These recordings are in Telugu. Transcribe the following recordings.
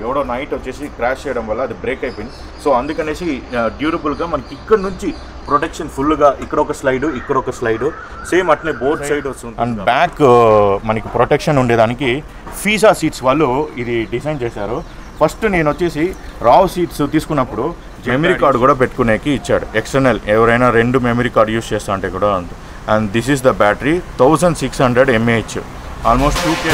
ఎవడో నైట్ వచ్చేసి క్రాష్ చేయడం వల్ల అది బ్రేక్ అయిపోయింది. సో అందుకనేసి డ్యూరబుల్గా మనకి ఇక్కడ నుంచి ప్రొటెక్షన్ ఫుల్గా ఇక్కడ ఒక స్లైడు సేమ్ అట్నే బోత్ సైడ్ వస్తుంది. అండ్ బ్యాక్ మనకి ప్రొటెక్షన్ ఉండేదానికి ఫీసా సీట్స్ వాళ్ళు ఇది డిజైన్ చేశారు. ఫస్ట్ నేను వచ్చేసి రావ్ సీట్స్ తీసుకున్నప్పుడు మెమరీ కార్డు కూడా పెట్టుకునేకి ఇచ్చాడు ఎక్స్టర్నల్, ఎవరైనా 2 మెమరీ కార్డు యూస్ చేస్తా అంటే కూడా. And this is the battery 1600 mAh, almost 2K.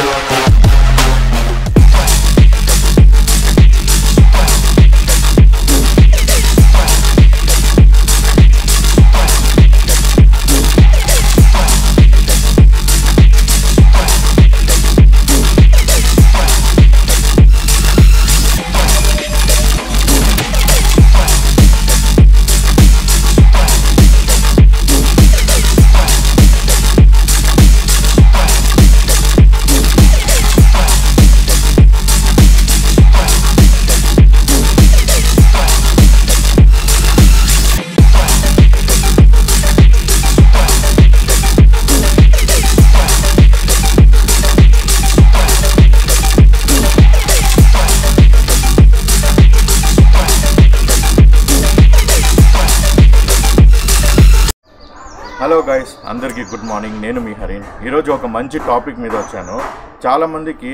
Hello guys, అందరికీ గుడ్ మార్నింగ్. నేను మీ హరీన్. ఈరోజు ఒక మంచి టాపిక్ మీద వచ్చాను. చాలామందికి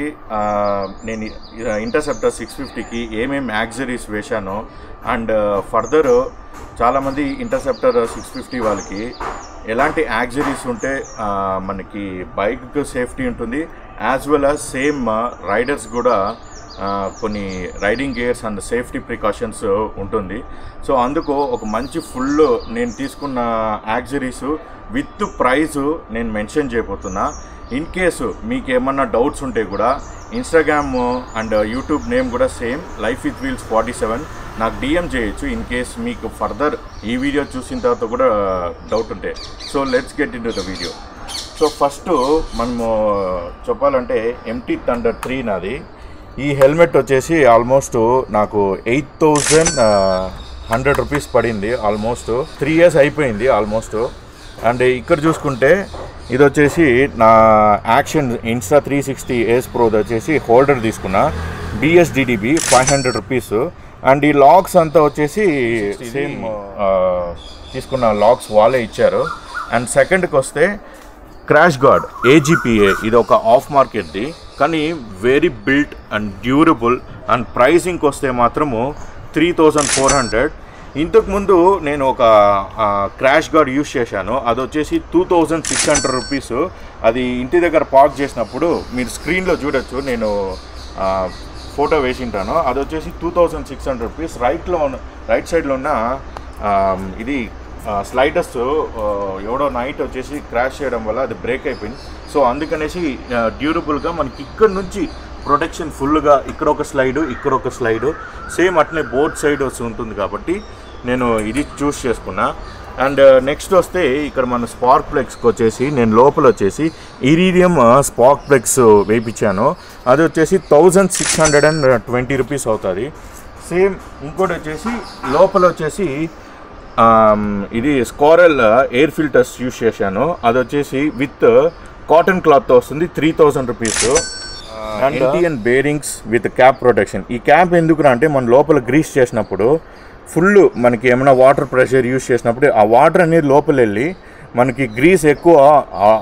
నేను ఇంటర్సెప్టర్ 650కి ఏమేమి యాక్సరీస్ వేశానో అండ్ ఫర్దర్ చాలామంది ఇంటర్సెప్టర్ 650 వాళ్ళకి ఎలాంటి యాక్సరీస్ ఉంటే మనకి బైక్ సేఫ్టీ ఉంటుంది, as well as same riders కూడా కొన్ని riding gears and safety precautions ఉంటుంది. సో అందుకు ఒక మంచి ఫుల్ నేను తీసుకున్న యాక్సరీస్ విత్ ప్రైస్ నేను మెన్షన్ చేయబోతున్నా. ఇన్ కేసు మీకు ఏమన్నా డౌట్స్ ఉంటే కూడా ఇన్స్టాగ్రామ్ అండ్ యూట్యూబ్ నేమ్ కూడా సేమ్ లైఫ్ విత్ వీల్స్ 47 నాకు డిఎం చేయొచ్చు ఇన్ కేస్ మీకు ఫర్దర్ ఈ వీడియో చూసిన తర్వాత కూడా డౌట్ ఉంటే. So let's get in to the video. So first మనము చెప్పాలంటే MT Thunder 3 నాది. ఈ హెల్మెట్ వచ్చేసి ఆల్మోస్ట్ నాకు 8100 రూపీస్ పడింది. ఆల్మోస్ట్ 3 years అయిపోయింది ఆల్మోస్ట్. అండ్ ఇక్కడ చూసుకుంటే ఇది వచ్చేసి నా యాక్షన్ ఇన్స్టా 360 ఏస్ ప్రోది వచ్చేసి హోల్డర్ తీసుకున్నా, BSDDB 500 రూపీస్. అండ్ ఈ లాక్స్ అంతా వచ్చేసి సేమ్ తీసుకున్న లాక్స్ వాళ్ళే ఇచ్చారు. అండ్ సెకండ్కి వస్తే క్రాష్ గార్డ్ AGPA, ఇది ఒక ఆఫ్ మార్కెట్ది కానీ very built and durable. And ప్రైసింగ్కి వస్తే మాత్రము 3400. ఇంతకుముందు నేను ఒక క్రాష్ గార్డ్ యూస్ చేశాను, అది వచ్చేసి 2600 రూపీస్. అది ఇంటి దగ్గర పార్క్ చేసినప్పుడు మీరు స్క్రీన్లో చూడొచ్చు, నేను ఫోటో వేసింటాను. అది వచ్చేసి 2600 రూపీస్. రైట్ సైడ్లో ఉన్న ఇది స్లైడర్స్ ఎవడో నైట్ వచ్చేసి క్రాష్ చేయడం వల్ల అది బ్రేక్ అయిపోయింది. సో అందుకనేసి డ్యూరబుల్గా మనకి ఇక్కడ నుంచి ప్రొటెక్షన్ ఫుల్గా ఇక్కడ ఒక స్లైడు సేమ్ అట్నే బోత్ సైడ్ ఉంటుంది కాబట్టి నేను ఇది చూస్ చేసుకున్నా. అండ్ నెక్స్ట్ వస్తే ఇక్కడ మన స్పార్క్ ప్లగ్స్కి వచ్చేసి నేను లోపల వచ్చేసి ఇరీడియం స్పార్క్ ప్లగ్స్ వేయించాను. అది వచ్చేసి 1620 రూపీస్ అవుతుంది. సేమ్ ఇంకోటి వచ్చేసి లోపల వచ్చేసి ఇది స్కోరల్ ఎయిర్ ఫిల్టర్స్ యూస్ చేశాను, అది వచ్చేసి విత్ కాటన్ క్లాత్తో వస్తుంది, 3000 rupees. And bearings with cap protection. ఈ క్యాప్ ఎందుకు అంటే మన లోపల గ్రీస్ చేసినప్పుడు ఫుల్ మనకి ఏమైనా వాటర్ ప్రెషర్ యూస్ చేసినప్పుడు ఆ వాటర్ అనేది లోపల వెళ్ళి మనకి గ్రీస్ ఎక్కువ,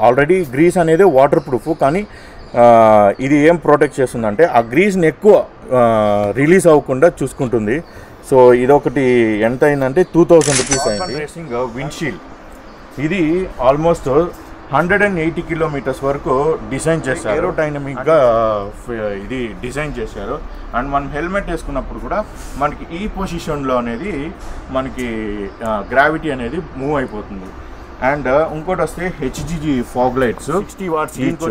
ఆల్రెడీ గ్రీస్ అనేది వాటర్ ప్రూఫ్ కానీ ఇది ఏం ప్రొటెక్ట్ చేస్తుందంటే ఆ గ్రీస్ని ఎక్కువ రిలీజ్ అవ్వకుండా చూసుకుంటుంది. సో ఇదొకటి ఎంత అయిందంటే 2000 రూపీస్ అయింది. రేసింగ్ విండ్షీల్డ్ ఇది ఆల్మోస్ట్ 180 కిలోమీటర్స్ వరకు డిజైన్ చేశారు, ఏరోడైనమిక్గా ఇది డిజైన్ చేశారు. అండ్ మనం హెల్మెట్ వేసుకున్నప్పుడు కూడా మనకి ఈ పొజిషన్లో అనేది మనకి గ్రావిటీ అనేది మూవ్ అయిపోతుంది. అండ్ ఇంకోటి వస్తే HGG fog lights 60 watts each,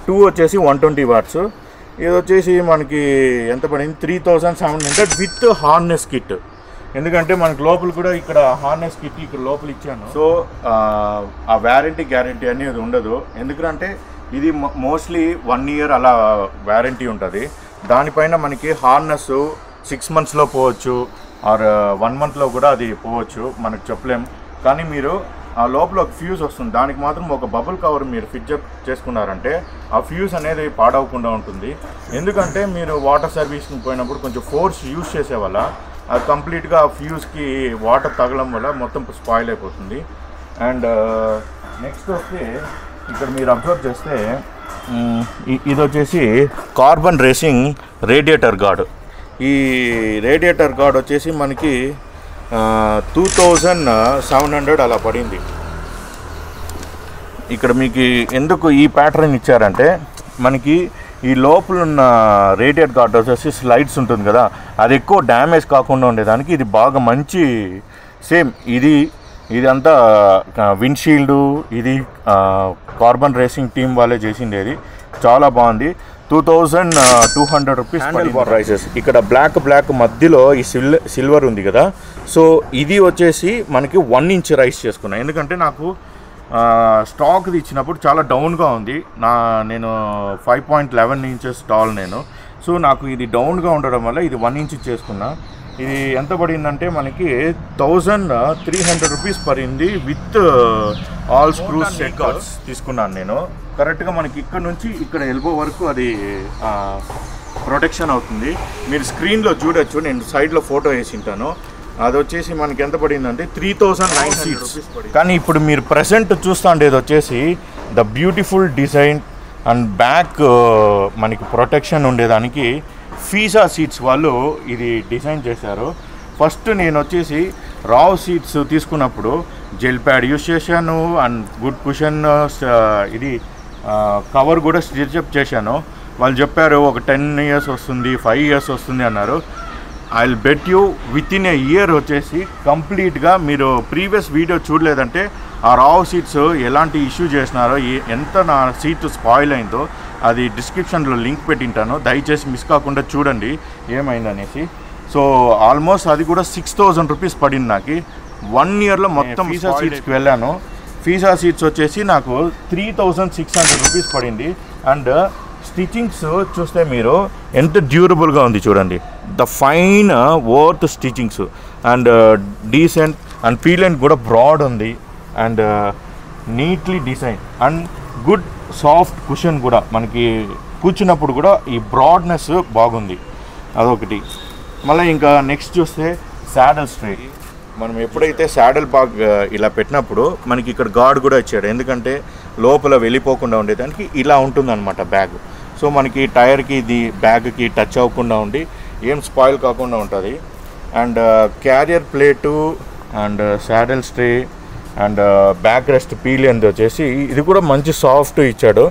2 వచ్చేసి 120 వాట్స్. ఇది వచ్చేసి మనకి ఎంత పడింది 3700 విత్ హార్నెస్ కిట్. ఎందుకంటే మనకి లోపల కూడా ఇక్కడ హార్నెస్ కిట్ ఇక్కడ లోపల ఇచ్చాను. సో ఆ గ్యారంటీ అనేది ఉండదు, ఎందుకంటే ఇది మోస్ట్లీ 1 year అలా వ్యారంటీ ఉంటుంది. దానిపైన మనకి హార్నెస్ 6 monthsలో పోవచ్చు ఆర్ 1 monthలో కూడా అది పోవచ్చు, మనకు చెప్పలేం. కానీ మీరు ఆ లోపల ఒక ఫ్యూజ్ వస్తుంది, దానికి మాత్రం ఒక బబుల్ కవర్ మీరు ఫిట్ చేసుకున్నారంటే ఆ ఫ్యూజ్ అనేది పాడవకుండా ఉంటుంది. ఎందుకంటే మీరు వాటర్ సర్వీస్కి పోయినప్పుడు కొంచెం ఫోర్స్ యూజ్ చేసే వల్ల అది కంప్లీట్గా ఆ ఫ్యూజ్కి వాటర్ తగలడం వల్ల మొత్తం స్పాయిల్ అయిపోతుంది. అండ్ నెక్స్ట్ వస్తే ఇక్కడ మీరు అబ్జర్వ్ చేస్తే ఇది వచ్చేసి కార్బన్ రేసింగ్ రేడియేటర్ గార్డ్. ఈ రేడియేటర్ గార్డ్ వచ్చేసి మనకి 2700 అలా పడింది. ఇక్కడ మీకు ఎందుకు ఈ ప్యాటర్న్ ఇచ్చారంటే మనకి ఈ లోపల ఉన్న రేడియేటర్ గార్డ్ వచ్చేసి స్లైడ్స్ ఉంటుంది కదా, అది ఎక్కువ డ్యామేజ్ కాకుండా ఉండేదానికి ఇది బాగా మంచి సేమ్ ఇది అంతా విండ్షీల్డ్ ఇది కార్బన్ రేసింగ్ టీమ్ వాళ్ళే చేసిండేది, చాలా బాగుంది. 2200 రూపీస్. హ్యాండిల్ బార్ రైసెస్ ఇక్కడ బ్లాక్ మధ్యలో ఈ సిల్వర్ ఉంది కదా, సో ఇది వచ్చేసి మనకి 1 ఇంచ్ రైస్ చేసుకున్నాను. ఎందుకంటే నాకు స్టాక్ది ఇచ్చినప్పుడు చాలా డౌన్గా ఉంది, నేను 5.11 ఇంచెస్ టాల్ నేను. సో నాకు ఇది డౌన్గా ఉండడం వల్ల ఇది 1 ఇంచ్ చేసుకున్నా. ఇది ఎంత పడిందంటే మనకి 1300 రూపీస్ పడింది విత్ ఆల్ స్క్రూస్ సెట్ తీసుకున్నాను నేను. కరెక్ట్గా మనకి ఇక్కడ నుంచి ఇక్కడ ఎల్బో వరకు అది ప్రొటెక్షన్ అవుతుంది. మీరు స్క్రీన్లో చూడొచ్చు, నేను సైడ్లో ఫోటో వేసింటాను. అది వచ్చేసి మనకి ఎంత పడిందంటే 3009 సీట్స్. కానీ ఇప్పుడు మీరు ప్రెసెంట్ చూస్తూ ఉండేది వచ్చేసి the beautiful design and back మనకి ప్రొటెక్షన్ ఉండేదానికి ఫీజా సీట్స్ వాళ్ళు ఇది డిజైన్ చేశారు. ఫస్ట్ నేను వచ్చేసి రావ్ సీట్స్ తీసుకున్నప్పుడు జెల్ ప్యాడ్ యూస్ చేశాను అండ్ గుడ్ కుషన్ ఇది కవర్ కూడా స్టిచ్అప్ చేశాను. వాళ్ళు చెప్పారు ఒక 10 ఇయర్స్ వస్తుంది, 5 ఇయర్స్ వస్తుంది అన్నారు. I will bet you within a year వచ్చేసి కంప్లీట్గా మీరు ప్రీవియస్ వీడియో చూడలేదంటే ఆ రావ్ సీట్స్ ఎలాంటి ఇష్యూ చేసినారో, ఎంత నా సీట్ స్పాయిల్ అయిందో అది డిస్క్రిప్షన్లో లింక్ పెట్టింటాను, దయచేసి మిస్ కాకుండా చూడండి ఏమైందనేసి. సో ఆల్మోస్ట్ అది కూడా 6000 రూపీస్ పడింది నాకు 1 ఇయర్లో మొత్తం. ఫీజా సీట్స్కి వెళ్ళాను, ఫీజా సీట్స్ వచ్చేసి నాకు 3600 రూపీస్ పడింది. అండ్ స్టిచ్చింగ్స్ చూస్తే మీరు ఎంత డ్యూరబుల్గా ఉంది చూడండి, the fine worth stitchings and decent and pillion కూడా బ్రాడ్ ఉంది and neatly design and good soft cushion కూడా మనకి కూర్చున్నప్పుడు కూడా ఈ బ్రాడ్నెస్ బాగుంది, అదొకటి. మళ్ళీ ఇంకా నెక్స్ట్ చూస్తే శాడల్ స్ట్రే. మనం ఎప్పుడైతే శాడల్ బాగ్ ఇలా పెట్టినప్పుడు మనకి ఇక్కడ గార్డ్ కూడా ఇచ్చాడు, ఎందుకంటే లోపల వెళ్ళిపోకుండా ఉండేదానికి ఇలా ఉంటుందన్నమాట బ్యాగ్. సో మనకి టైర్కి ఇది బ్యాగ్కి టచ్ అవ్వకుండా ఉండి ఏం స్పాయిల్ కాకుండా ఉంటుంది. And carrier plate and saddle stray and back rest పీలియన్ది వచ్చేసి ఇది కూడా మంచి సాఫ్ట్ ఇచ్చాడు.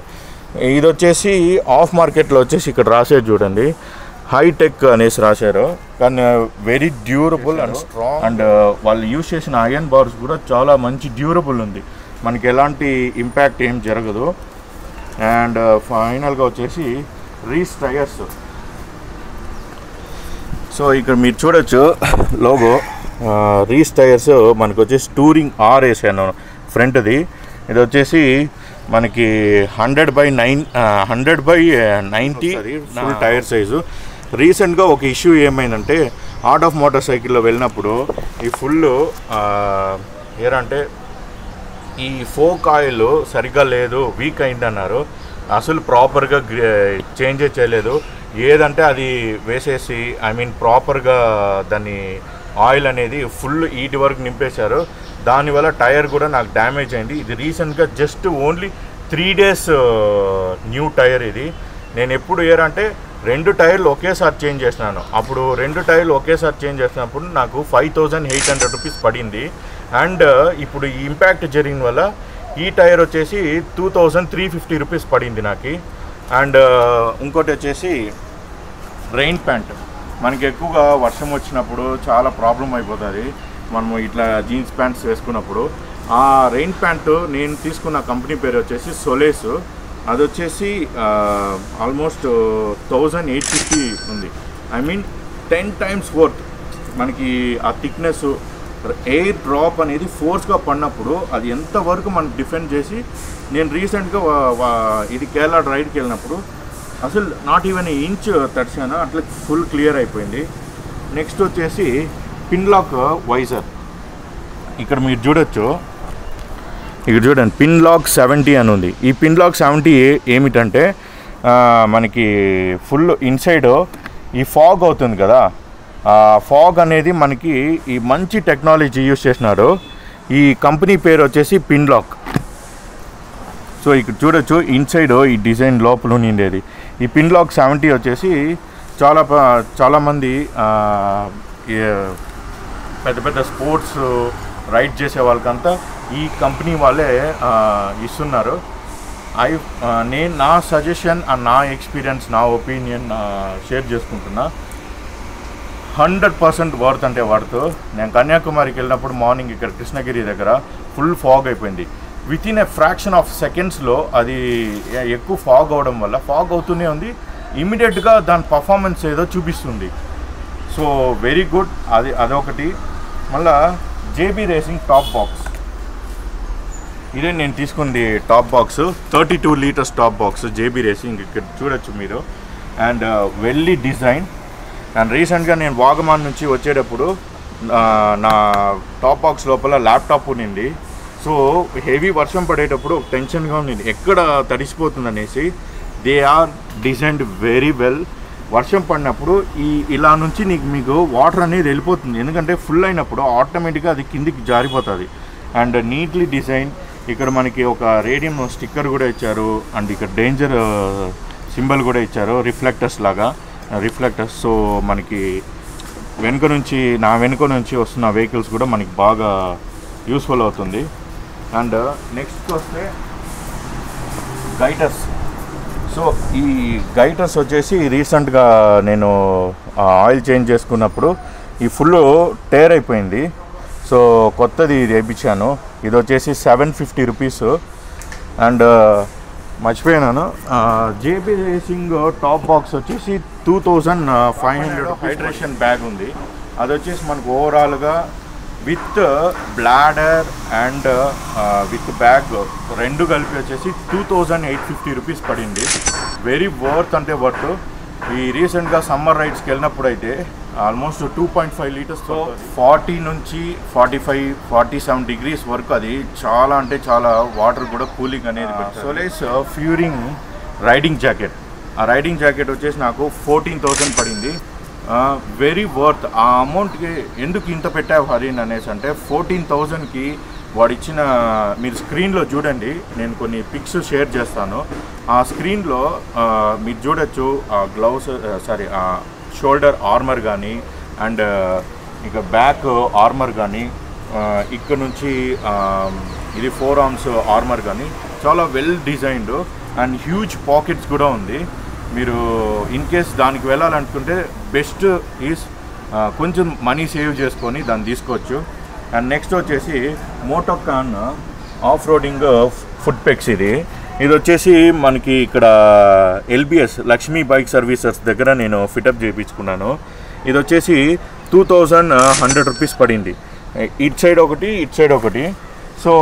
ఇది వచ్చేసి ఆఫ్ మార్కెట్లో వచ్చేసి ఇక్కడ రాసేది చూడండి, హైటెక్ అనేసి రాశారు, కానీ very durable and strong. And వాళ్ళు యూజ్ చేసిన ఐరన్ బార్స్ కూడా చాలా మంచి డ్యూరబుల్ ఉంది, మనకి ఎలాంటి ఇంపాక్ట్ ఏం జరగదు. అండ్ ఫైనల్గా వచ్చేసి రీస్ టైర్స్. సో ఇక్కడ మీరు చూడొచ్చు లోగో రీస్ టైర్స్ మనకు వచ్చేసి టూరింగ్ ఆర్ వేసాను ఫ్రంట్ది. ఇది వచ్చేసి మనకి 100/90 ఫుల్ టైర్ సైజు. రీసెంట్గా ఒక ఇష్యూ ఏమైందంటే ఆర్ట్ ఆఫ్ మోటార్ సైకిల్లో వెళ్ళినప్పుడు ఈ ఫుల్ ఏరంటే ఈ ఫోక్ ఆయిల్ సరిగ్గా లేదు, వీక్ అయింది అన్నారు. అసలు ప్రాపర్గా చేంజ్ చేయలేదు, ఏదంటే అది వేసేసి ప్రాపర్గా దాన్ని ఆయిల్ అనేది ఫుల్ ఈటి వరకు నింపేశారు. దానివల్ల టైర్ కూడా నాకు డ్యామేజ్ అయింది. ఇది రీసెంట్గా just only 3 days new tyre ఇది. నేను ఎప్పుడు అంటే 2 టైర్లు ఒకేసారి చేంజ్ చేసినాను. అప్పుడు 2 టైర్లు ఒకేసారి చేంజ్ చేసినప్పుడు నాకు 5800 రూపీస్ పడింది. అండ్ ఇప్పుడు ఈ ఇంపాక్ట్ జరిగిన వల్ల ఈ టైర్ వచ్చేసి 2350 రూపీస్ పడింది నాకు. అండ్ ఇంకోటి వచ్చేసి రెయిన్ ప్యాంట్. మనకి ఎక్కువగా వర్షం వచ్చినప్పుడు చాలా ప్రాబ్లం అయిపోతుంది మనము ఇట్లా జీన్స్ ప్యాంట్స్ వేసుకున్నప్పుడు. ఆ రెయిన్ ప్యాంటు నేను తీసుకున్న కంపెనీ పేరు వచ్చేసి సోలేస్. అది వచ్చేసి ఆల్మోస్ట్ 1850 ఉంది. 10 times వర్త్. మనకి ఆ థిక్నెస్, ఎయిర్ డ్రాప్ అనేది ఫోర్స్గా పడినప్పుడు అది ఎంతవరకు మనకు డిఫెండ్ చేసి, నేను రీసెంట్గా ఇది కేరళ రైడ్కి వెళ్ళినప్పుడు అసలు నాట్ ఈవెన్ ఇంచ్ తడిచాను, అట్లా ఫుల్ క్లియర్ అయిపోయింది. నెక్స్ట్ వచ్చేసి పిన్లాక్ వైజర్. ఇక్కడ మీరు చూడొచ్చు ఇక్కడ చూడండి పిన్ లాక్ 70 అని ఉంది. ఈ పిన్ లాక్ 70 ఏమిటంటే మనకి ఫుల్ ఇన్సైడ్ ఈ ఫాగ్ అవుతుంది కదా, ఫాగ్ అనేది మనకి ఈ మంచి టెక్నాలజీ యూస్ చేసినారు. ఈ కంపెనీ పేరు వచ్చేసి పిన్ లాక్. సో ఇక్కడ చూడొచ్చు ఇన్సైడ్ ఈ డిజైన్ లోపల ఉండేది. ఈ పిన్ లాక్ 70 వచ్చేసి చాలామంది పెద్ద పెద్ద స్పోర్ట్స్ రైడ్ చేసే వాళ్ళకంతా ఈ కంపెనీ వాళ్ళే ఇస్తున్నారు. నేను నా సజెషన్ అండ్ నా ఎక్స్పీరియన్స్, నా ఒపీనియన్ షేర్ చేసుకుంటున్నా. 100% వర్త్ అంటే వర్త్. నేను కన్యాకుమారికి వెళ్ళినప్పుడు మార్నింగ్ ఇక్కడ కృష్ణగిరి దగ్గర ఫుల్ ఫాగ్ అయిపోయింది. With in a fraction of సెకండ్స్లో అది ఎక్కువ ఫాగ్ అవడం వల్ల ఫాగ్ అవుతూనే ఉంది, ఇమీడియట్గా దాని పర్ఫార్మెన్స్ ఏదో చూపిస్తుంది. So very good. అదొకటి. మళ్ళా జేబీ రేసింగ్ టాప్ బాక్స్, ఇదే నేను తీసుకుంది top box. 32 litres top box JB racing, ఇక్కడ చూడొచ్చు మీరు. And వెల్లీ design. అండ్ రీసెంట్గా నేను వాగమాన్ నుంచి వచ్చేటప్పుడు నా టాప్ బాక్స్ లోపల ల్యాప్టాప్ ఉన్నింది. సో హెవీ వర్షం పడేటప్పుడు టెన్షన్గా ఉంది ఎక్కడ తడిసిపోతుంది అనేసి. They are designed very well. వర్షం పడినప్పుడు ఇలా నుంచి మీకు వాటర్ అనేది వెళ్ళిపోతుంది, ఎందుకంటే ఫుల్ అయినప్పుడు ఆటోమేటిక్గా అది కిందికి జారిపోతుంది. And neatly design. ఇక్కడ మనకి ఒక రేడియం స్టిక్కర్ కూడా ఇచ్చారు. అండ్ ఇక్కడ డేంజర్ సింబల్ కూడా ఇచ్చారు, రిఫ్లెక్టర్స్ లాగా. రిఫ్లెక్టర్స్. సో మనకి నా వెనుక నుంచి వస్తున్న వెహికల్స్ కూడా మనకి బాగా యూస్ఫుల్ అవుతుంది. అండ్ నెక్స్ట్ వస్తే గైటర్స్. సో ఈ గైటర్స్ వచ్చేసి రీసెంట్గా నేను ఆయిల్ చేంజ్ చేసుకున్నప్పుడు ఈ ఫుల్ టేర్ అయిపోయింది. సో కొత్తది ఇది వేయించాను. ఇది వచ్చేసి 750 రూపీస్. అండ్ మర్చిపోయినాను, జేబీ రేసింగ్ టాప్ బాక్స్ వచ్చేసి 2500. హైడ్రేషన్ బ్యాగ్ ఉంది, అది వచ్చేసి మనకు ఓవరాల్గా with bladder and with bag రెండు కలిపి వచ్చేసి 2850 రూపీస్ పడింది. వెరీ వర్త్ అంటే వర్త్. ఈ రీసెంట్గా సమ్మర్ రైడ్స్కి వెళ్ళినప్పుడు అయితే ఆల్మోస్ట్ 2.5 లీటర్స్ 40 నుంచి 45-47 డిగ్రీస్ వరకు అది చాలా అంటే చాలా వాటర్ కూడా కూలింగ్ అనేది. Solace ఫ్యూరింగ్ riding jacket. ఆ రైడింగ్ జాకెట్ వచ్చేసి నాకు 14,000 పడింది. Very worth. ఆ అమౌంట్కి ఎందుకు ఇంత పెట్టావు హరీన్ అనేసి అంటే 14,000కి వాడు ఇచ్చిన, మీరు స్క్రీన్లో చూడండి, నేను కొన్ని పిక్స్ షేర్ చేస్తాను. ఆ స్క్రీన్లో మీరు చూడొచ్చు ఆ గ్లౌస్, సారీ ఆ షోల్డర్ ఆర్మర్ కానీ అండ్ ఇక బ్యాక్ ఆర్మర్ కానీ, ఇక్కడ నుంచి ఇది 4 ఆర్మ్స్ ఆర్మర్ కానీ చాలా well designed and huge pockets కూడా ఉంది. మీరు ఇన్ కేస్ దానికి వెళ్ళాలనుకుంటే బెస్ట్ ఈజ్ కొంచెం మనీ సేవ్ చేసుకొని దాన్ని తీసుకోవచ్చు. అండ్ నెక్స్ట్ వచ్చేసి Motocon off roading foot pegs. ఇది వచ్చేసి మనకి ఇక్కడ ఎల్బిఎస్ లక్ష్మీ బైక్ సర్వీసెస్ దగ్గర నేను ఫిటప్ చేయించుకున్నాను. ఇది వచ్చేసి 2100 రూపీస్ పడింది. ఇటు సైడ్ ఒకటి, ఇటు సైడ్ ఒకటి. సో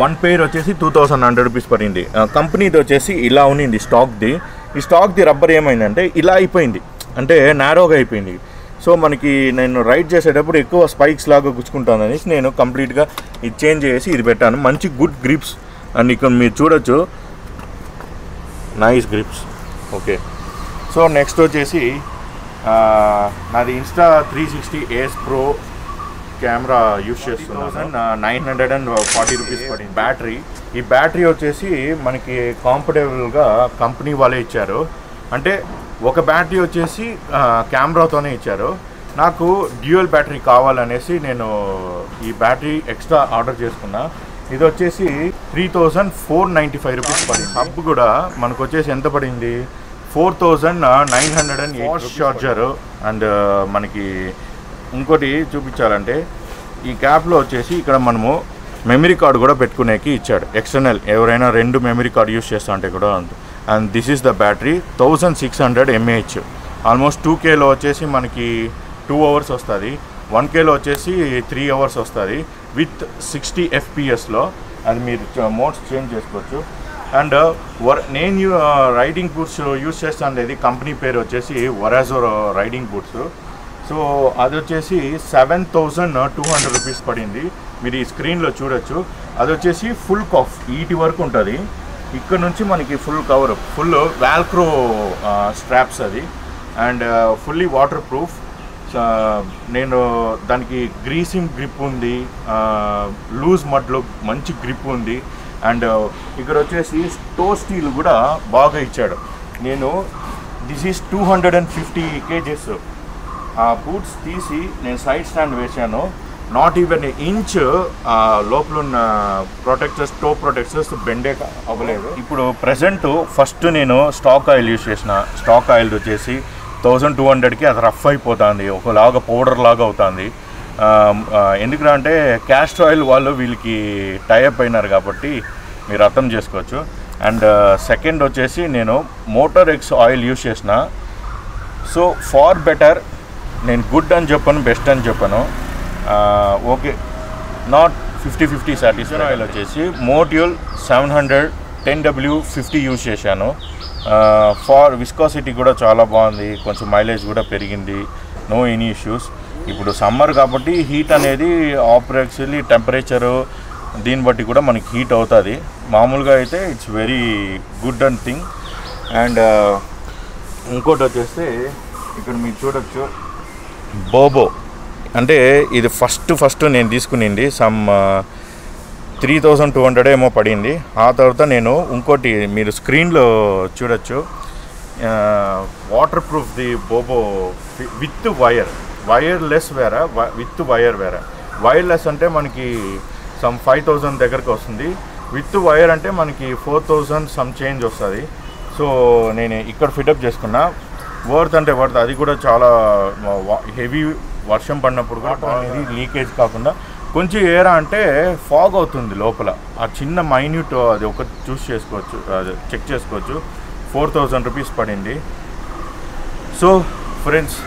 1 పేర్ వచ్చేసి 2100 రూపీస్ పడింది. కంపెనీది వచ్చేసి ఇలా ఉన్నింది స్టాక్ది. ఈ స్టాక్ది రబ్బర్ ఏమైందంటే ఇలా అయిపోయింది, అంటే నారోగా అయిపోయింది. సో మనకి నేను రైడ్ చేసేటప్పుడు ఎక్కువ స్పైక్స్ లాగా గుచ్చుకుంటాను అనేసి నేను కంప్లీట్గా ఇది చేంజ్ చేసి ఇది పెట్టాను. మంచి గుడ్ గ్రిప్స్. అండ్ ఇక్కడ మీరు చూడొచ్చు nice grips. Okay. So next వచ్చేసి నాది Insta 360 AS Pro camera use చేస్తున్నాను. 940 రూపీస్ పడింది. బ్యాటరీ, ఈ బ్యాటరీ వచ్చేసి మనకి కంఫర్టబుల్గా కంపెనీ వాళ్ళే ఇచ్చారు. అంటే ఒక బ్యాటరీ వచ్చేసి కెమెరాతోనే ఇచ్చారు. నాకు డ్యూయల్ బ్యాటరీ కావాలనేసి నేను ఈ బ్యాటరీ ఎక్స్ట్రా ఆర్డర్ చేసుకున్నా. ఇది వచ్చేసి 3495 రూపీస్ పడింది. హబ్ కూడా మనకు వచ్చేసి ఎంత పడింది, 4908 చార్జర్. అండ్ మనకి ఇంకోటి చూపించాలంటే ఈ క్యాప్లో వచ్చేసి ఇక్కడ మనము మెమరీ కార్డు కూడా పెట్టుకునేకి ఇచ్చాడు ఎక్స్టర్నల్. ఎవరైనా 2 మెమరీ కార్డు యూస్ చేస్తా అంటే కూడా. And this is the battery 1600 mAh. Almost 2Kలో వచ్చేసి మనకి 2 అవర్స్ వస్తుంది, 1Kలో వచ్చేసి 3 అవర్స్ వస్తుంది విత్ 60 FPS. అది మీరు మోడ్స్ చేంజ్ చేసుకోవచ్చు. అండ్ నేను రైడింగ్ బూట్స్ యూస్ చేస్తాను. కంపెనీ పేరు వచ్చేసి వరాజో రైడింగ్ బూట్స్. సో అది వచ్చేసి 7200 రూపీస్ పడింది. మీరు ఈ స్క్రీన్లో చూడొచ్చు. అది వచ్చేసి ఫుల్ కఫ్ ఈటి వరకు ఉంటుంది. ఇక్కడ నుంచి మనకి ఫుల్ కవర్, ఫుల్ వాల్క్రో స్ట్రాప్స్ అది, అండ్ ఫుల్లీ వాటర్ ప్రూఫ్. నేను దానికి గ్రీసింగ్ గ్రిప్ ఉంది, లూజ్ మడ్లో మంచి గ్రిప్ ఉంది, అండ్ ఇక్కడ వచ్చేసి టో స్టీల్ కూడా బాగా ఇచ్చాడు. నేను దిస్ ఈజ్ 250 kgs. ఆ బూట్స్ తీసి నేను సైడ్ స్టాండ్ వేసాను, నాట్ ఈవెన్ ఇంచ్ లోపల ఉన్న ప్రొటెక్టర్స్, టో ప్రొటెక్టర్స్ బెండే అవ్వలేదు. ఇప్పుడు ప్రజెంట్ ఫస్ట్ నేను స్టాక్ ఆయిల్ యూజ్ చేసిన. స్టాక్ ఆయిల్ వచ్చేసి 1200కి అది రఫ్ అయిపోతుంది, ఒకలాగా పౌడర్ లాగా అవుతుంది. ఎందుకంటే క్యాస్టర్ ఆయిల్ వాళ్ళు వీళ్ళకి టైఅప్ అయినారు కాబట్టి మీరు అర్థం చేసుకోవచ్చు. అండ్ సెకండ్ వచ్చేసి నేను మోటార్ ఎక్స్ ఆయిల్ యూజ్ చేసిన. సో ఫార్ బెటర్, నేను గుడ్ అని చెప్పాను, బెస్ట్ అని చెప్పాను. Okay, not 50-50 satisfy. ఆయిల్ వచ్చేసి మోట్యూల్ 700 10W50 యూజ్ చేశాను. ఫార్ విస్కాసిటీ కూడా చాలా బాగుంది, కొంచెం మైలేజ్ కూడా పెరిగింది, నో ఎనీ ఇష్యూస్. ఇప్పుడు సమ్మర్ కాబట్టి హీట్ అనేది ఆపరేట్లీ టెంపరేచరు దీన్ని బట్టి కూడా మనకి హీట్ అవుతుంది. మామూలుగా అయితే it's very good and thing. And ఇంకోటి వచ్చేస్తే ఇక్కడ మీరు చూడొచ్చు బోబో, అంటే ఇది ఫస్ట్ నేను తీసుకునింది సమ్ 3200 ఏమో పడింది. ఆ తర్వాత నేను ఇంకోటి మీరు స్క్రీన్లో చూడొచ్చు, water proof the బోబో with wireless వేరే, విత్ వైర్ వేరే. వైర్లెస్ అంటే మనకి సమ్ 5000 దగ్గరకు వస్తుంది, విత్ వైర్ అంటే మనకి 4000 సమ్ చేంజ్ వస్తుంది. సో నేను ఇక్కడ ఫిటప్ చేసుకున్నా. వర్త్ అంటే వర్త్, అది కూడా చాలా హెవీ వర్షం పడినప్పుడు కూడా అనేది లీకేజ్ కాకుండా కొంచెం ఏరా అంటే ఫాగ్ అవుతుంది లోపల, ఆ చిన్న మైన్యూట్ అది ఒక చూస్ చేసుకోవచ్చు, చెక్ చేసుకోవచ్చు. 4000 రూపీస్ పడింది. So friends,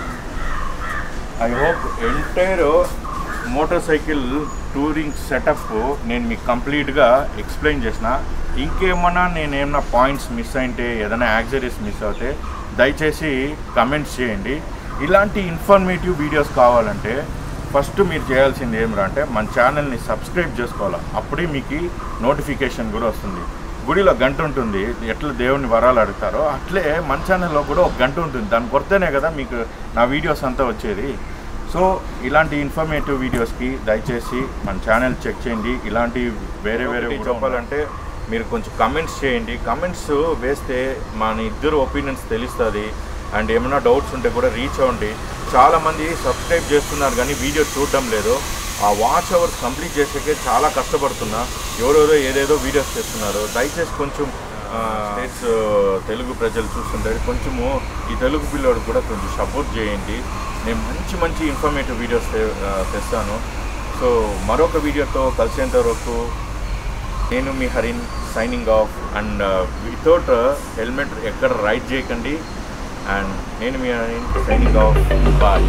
I hope entire motor cycle touring setup నేను మీకు కంప్లీట్గా ఎక్స్ప్లెయిన్ చేసిన. ఇంకేమన్నా నేనేమన్నా పాయింట్స్ మిస్ అయితే, ఏదైనా యాక్సరీస్ మిస్ అవుతే దయచేసి కమెంట్స్ చేయండి. ఇలాంటి ఇన్ఫర్మేటివ్ వీడియోస్ కావాలంటే ఫస్ట్ మీరు చేయాల్సింది ఏమిరా అంటే మన ఛానల్ని సబ్స్క్రైబ్ చేసుకోవాలి, అప్పుడే మీకు నోటిఫికేషన్ కూడా వస్తుంది. గుడిలో గంట ఉంటుంది, ఎట్లా దేవుని వరాలు అడుగుతారో అట్లే మన ఛానల్లో కూడా ఒక గంట ఉంటుంది, దాన్ని కొడితేనే కదా మీకు నా వీడియోస్ అంతా వచ్చేది. సో ఇలాంటి ఇన్ఫర్మేటివ్ వీడియోస్కి దయచేసి మన ఛానల్ చెక్ చేయండి. ఇలాంటి వేరే చెప్పాలంటే మీరు కొంచెం కమెంట్స్ చేయండి. కమెంట్స్ వేస్తే మన ఇద్దరు ఒపీనియన్స్ తెలుస్తుంది. అండ్ ఏమైనా డౌట్స్ ఉంటే కూడా రీచ్ అవ్వండి. చాలామంది సబ్స్క్రైబ్ చేస్తున్నారు కానీ వీడియో చూడడం లేదు. ఆ వాచ్ అవర్స్ కంప్లీట్ చేసేకే చాలా కష్టపడుతున్నా. ఎవరెవరో ఏదేదో వీడియోస్ చేస్తున్నారు. దయచేసి కొంచెం స్టేట్స్ తెలుగు ప్రజలు చూస్తుంటారు, కొంచెము ఈ తెలుగు పిల్లోడు కూడా కొంచెం సపోర్ట్ చేయండి. నేను మంచి ఇన్ఫర్మేటివ్ వీడియోస్ తెస్తాను. సో మరొక వీడియోతో కలిసేంత వరకు నేను మీ Harin signing off. And without helmet ఎక్కడ రైడ్ చేయకండి. అండ్ నేను మీ హరిన్ సైనింగ్ ఆఫ్. బాయ్.